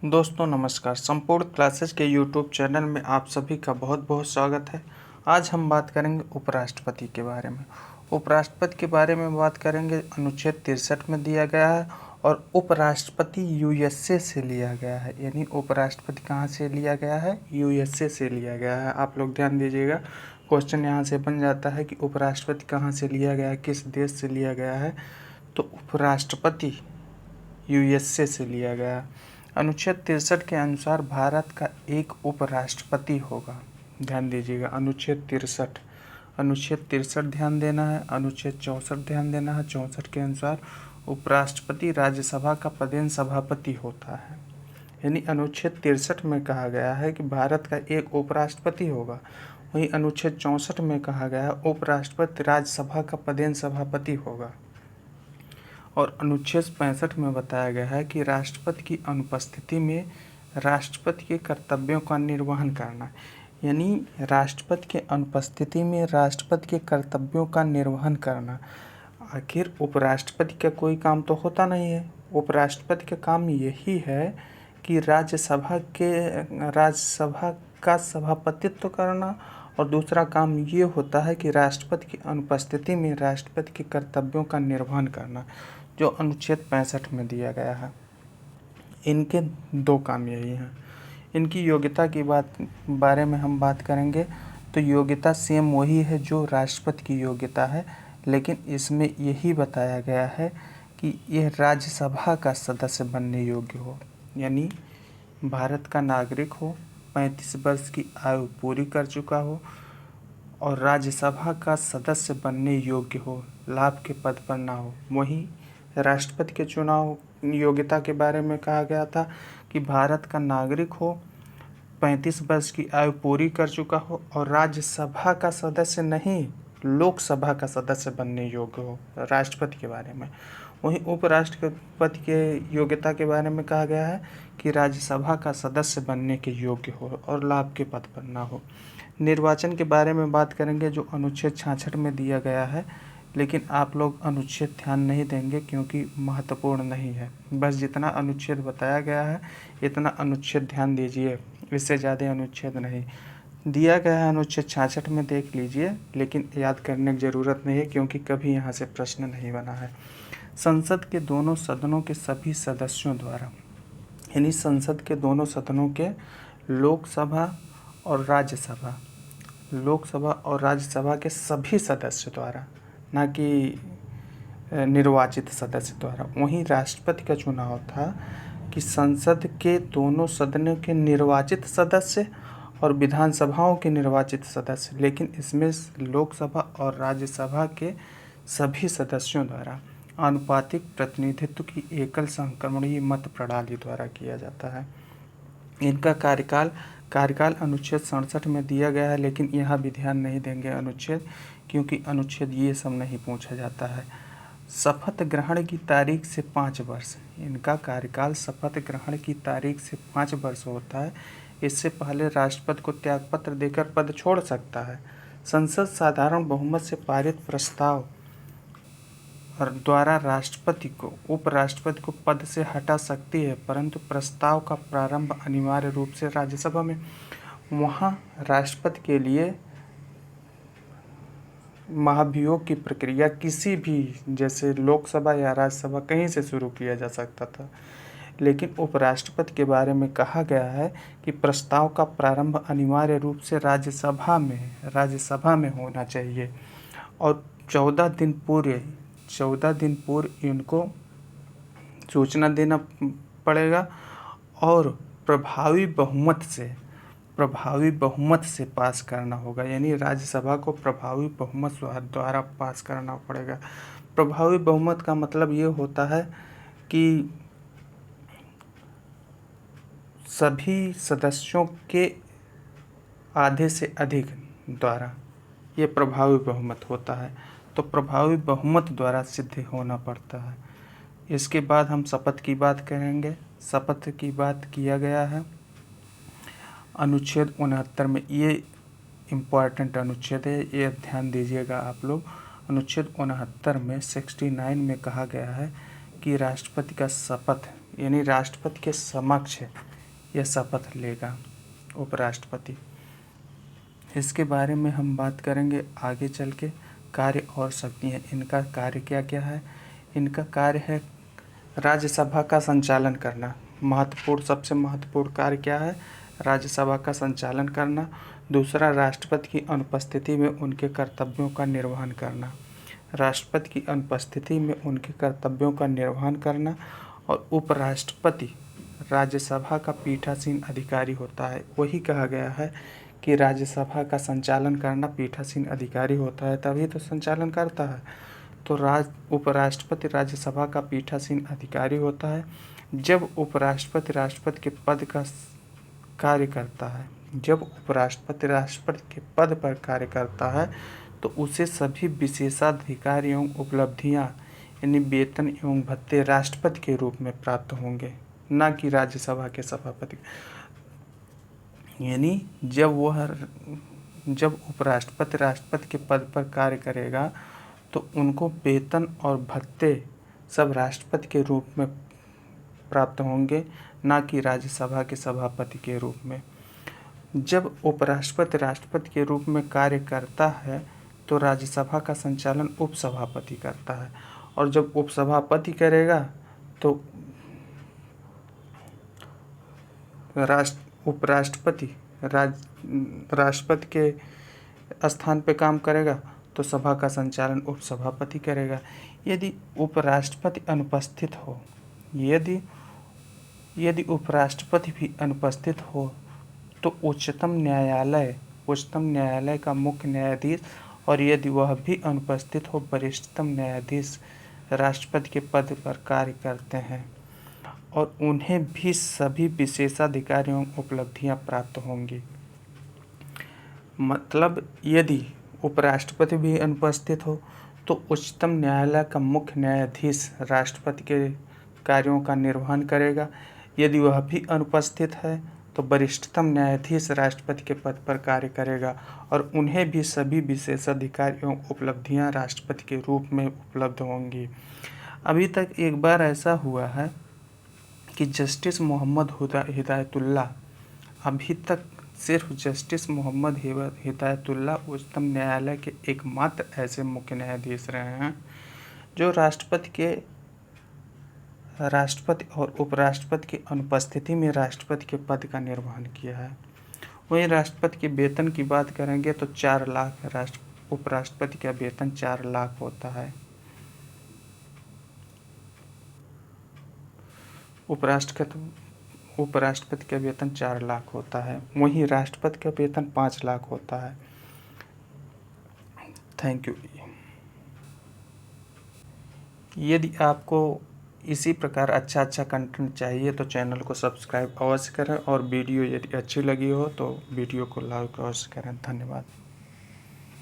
दोस्तों नमस्कार। संपूर्ण क्लासेस के यूट्यूब चैनल में आप सभी का बहुत बहुत स्वागत है। आज हम बात करेंगे उपराष्ट्रपति के बारे में। उपराष्ट्रपति के बारे में बात करेंगे, अनुच्छेद 63 में दिया गया है और उपराष्ट्रपति यूएसए से लिया गया है। यानी उपराष्ट्रपति कहाँ से लिया गया है? यूएसए से लिया गया है। आप लोग ध्यान दीजिएगा, क्वेश्चन यहाँ से बन जाता है कि उपराष्ट्रपति कहाँ से लिया गया है, किस देश से लिया गया है। तो उपराष्ट्रपति यूएसए से लिया गया। अनुच्छेद 63 के अनुसार भारत का एक उपराष्ट्रपति होगा। ध्यान दीजिएगा, अनुच्छेद 63 ध्यान देना है, अनुच्छेद 64 ध्यान देना है। 64 के अनुसार उपराष्ट्रपति राज्यसभा का पदेन सभापति होता है। यानी अनुच्छेद 63 में कहा गया है कि भारत का एक उपराष्ट्रपति होगा, वहीं अनुच्छेद 64 में कहा गया है उपराष्ट्रपति राज्यसभा का पदेन सभापति होगा। और अनुच्छेद 65 में बताया गया है कि राष्ट्रपति की अनुपस्थिति में राष्ट्रपति के कर्तव्यों का निर्वहन करना। यानी राष्ट्रपति के अनुपस्थिति में राष्ट्रपति के कर्तव्यों का निर्वहन करना। आखिर उपराष्ट्रपति का कोई काम तो होता नहीं है। उपराष्ट्रपति का काम यही है कि राज्यसभा का सभापतित्व करना, और दूसरा काम ये होता है कि राष्ट्रपति की अनुपस्थिति में राष्ट्रपति के कर्तव्यों का निर्वहन करना, जो अनुच्छेद 65 में दिया गया है। इनके दो काम यही हैं। इनकी योग्यता की बारे में हम बात करेंगे तो योग्यता सेम वही है जो राष्ट्रपति की योग्यता है, लेकिन इसमें यही बताया गया है कि यह राज्यसभा का सदस्य बनने योग्य हो। यानी भारत का नागरिक हो, 35 वर्ष की आयु पूरी कर चुका हो और राज्यसभा का सदस्य बनने योग्य हो, लाभ के पद पर ना हो। वहीं राष्ट्रपति के चुनाव योग्यता के बारे में कहा गया था कि भारत का नागरिक हो, 35 वर्ष की आयु पूरी कर चुका हो और राज्यसभा का सदस्य नहीं, लोकसभा का सदस्य बनने योग्य हो, राष्ट्रपति के बारे में। वहीं उपराष्ट्रपति के योग्यता के बारे में कहा गया है कि राज्यसभा का सदस्य बनने के योग्य हो और लाभ के पद पर ना हो। निर्वाचन के बारे में बात करेंगे जो अनुच्छेद 66 में दिया गया है, लेकिन आप लोग अनुच्छेद ध्यान नहीं देंगे क्योंकि महत्वपूर्ण नहीं है। बस जितना अनुच्छेद बताया गया है इतना अनुच्छेद ध्यान दीजिए, इससे ज़्यादा अनुच्छेद नहीं दिया गया है। अनुच्छेद 66 में देख लीजिए, लेकिन याद करने की ज़रूरत नहीं है क्योंकि कभी यहाँ से प्रश्न नहीं बना है। संसद के दोनों सदनों के सभी सदस्यों द्वारा, यानी संसद के दोनों सदनों के लोकसभा और राज्यसभा के सभी सदस्यों द्वारा, ना कि निर्वाचित सदस्य द्वारा। वहीं राष्ट्रपति का चुनाव था कि संसद के दोनों सदनों के निर्वाचित सदस्य और विधानसभाओं के निर्वाचित सदस्य, लेकिन इसमें लोकसभा और राज्यसभा के सभी सदस्यों द्वारा आनुपातिक प्रतिनिधित्व की एकल संक्रमणीय मत प्रणाली द्वारा किया जाता है। इनका कार्यकाल अनुच्छेद 67 में दिया गया है, लेकिन यहाँ भी ध्यान नहीं देंगे अनुच्छेद, क्योंकि अनुच्छेद ये सब नहीं पूछा जाता है। शपथ ग्रहण की तारीख से 5 वर्ष, इनका कार्यकाल शपथ ग्रहण की तारीख से 5 वर्ष होता है। इससे पहले राष्ट्रपति को त्यागपत्र देकर पद छोड़ सकता है। संसद साधारण बहुमत से पारित प्रस्ताव द्वारा उपराष्ट्रपति को पद से हटा सकती है, परंतु प्रस्ताव का प्रारंभ अनिवार्य रूप से राज्यसभा में। वहाँ राष्ट्रपति के लिए महाभियोग की प्रक्रिया किसी भी, जैसे लोकसभा या राज्यसभा, कहीं से शुरू किया जा सकता था, लेकिन उपराष्ट्रपति के बारे में कहा गया है कि प्रस्ताव का प्रारंभ अनिवार्य रूप से राज्यसभा में होना चाहिए और 14 दिन पूर्व इनको सूचना देना पड़ेगा और प्रभावी बहुमत से पास करना होगा। यानी राज्यसभा को प्रभावी बहुमत द्वारा पास करना पड़ेगा। प्रभावी बहुमत का मतलब ये होता है कि सभी सदस्यों के आधे से अधिक द्वारा ये प्रभावी बहुमत होता है, तो प्रभावी बहुमत द्वारा सिद्ध होना पड़ता है। इसके बाद हम शपथ की बात करेंगे। शपथ की बात किया गया है अनुच्छेद 69 में। ये इम्पॉर्टेंट अनुच्छेद है, ये ध्यान दीजिएगा आप लोग। अनुच्छेद 69 में 69 में कहा गया है कि राष्ट्रपति का शपथ, यानी राष्ट्रपति के समक्ष यह शपथ लेगा उपराष्ट्रपति। इसके बारे में हम बात करेंगे आगे चल के। कार्य और शक्तियाँ, इनका कार्य क्या क्या है। इनका कार्य है राज्यसभा का संचालन करना। महत्वपूर्ण, सबसे महत्वपूर्ण कार्य क्या है, राज्यसभा का संचालन करना। दूसरा, राष्ट्रपति की अनुपस्थिति में उनके कर्तव्यों का निर्वहन करना। राष्ट्रपति की अनुपस्थिति में उनके कर्तव्यों का निर्वहन करना। और उपराष्ट्रपति राज्यसभा का पीठासीन अधिकारी होता है। वही कहा गया है कि राज्यसभा का संचालन करना पीठासीन अधिकारी होता है, तभी तो संचालन करता है। तो उपराष्ट्रपति राज्यसभा का पीठासीन अधिकारी होता है। जब उपराष्ट्रपति राष्ट्रपति के पद का कार्य करता है, जब उपराष्ट्रपति राष्ट्रपति के पद पर कार्य करता है तो उसे सभी विशेषाधिकार एवं उपलब्धियां यानी वेतन एवं भत्ते राष्ट्रपति के रूप में प्राप्त होंगे, न कि राज्यसभा के सभापति। यानी जब उपराष्ट्रपति राष्ट्रपति के पद पर कार्य करेगा तो उनको वेतन और भत्ते सब राष्ट्रपति के रूप में प्राप्त होंगे, न कि राज्यसभा के सभापति के रूप में। जब उपराष्ट्रपति राष्ट्रपति के रूप में कार्य करता है तो राज्यसभा का संचालन उपसभापति करता है, और जब उपसभापति करेगा तो उपराष्ट्रपति राष्ट्रपति के स्थान पे काम करेगा तो सभा का संचालन उपसभापति करेगा। यदि उपराष्ट्रपति अनुपस्थित हो, यदि उपराष्ट्रपति भी अनुपस्थित हो तो उच्चतम न्यायालय का मुख्य न्यायाधीश, और यदि वह भी अनुपस्थित हो वरिष्ठतम न्यायाधीश राष्ट्रपति के पद पर कार्य करते हैं, और उन्हें भी सभी विशेषाधिकार एवं उपलब्धियां प्राप्त होंगी। मतलब यदि उपराष्ट्रपति भी अनुपस्थित हो तो उच्चतम न्यायालय का मुख्य न्यायाधीश राष्ट्रपति के कार्यों का निर्वहन करेगा। यदि वह भी अनुपस्थित है तो वरिष्ठतम न्यायाधीश राष्ट्रपति के पद पर कार्य करेगा, और उन्हें भी सभी विशेषाधिकार एवं उपलब्धियां राष्ट्रपति के रूप में उपलब्ध होंगी। अभी तक एक बार ऐसा हुआ है कि जस्टिस मोहम्मद हिदायतुल्लाह, अभी तक सिर्फ जस्टिस मोहम्मद हिदायतुल्लाह उच्चतम न्यायालय के एकमात्र ऐसे मुख्य न्यायाधीश रहे हैं जो राष्ट्रपति और उपराष्ट्रपति की अनुपस्थिति में राष्ट्रपति के पद का निर्वहन किया है। वहीं राष्ट्रपति के वेतन की बात करेंगे तो 4 लाख उपराष्ट्रपति का वेतन 4 लाख होता है। उपराष्ट्रपति का वेतन 4 लाख होता है, वहीं राष्ट्रपति का वेतन 5 लाख होता है। Thank you. यदि आपको इसी प्रकार अच्छा कंटेंट चाहिए तो चैनल को सब्सक्राइब अवश्य करें, और वीडियो यदि अच्छी लगी हो तो वीडियो को लाइक अवश्य करें। धन्यवाद।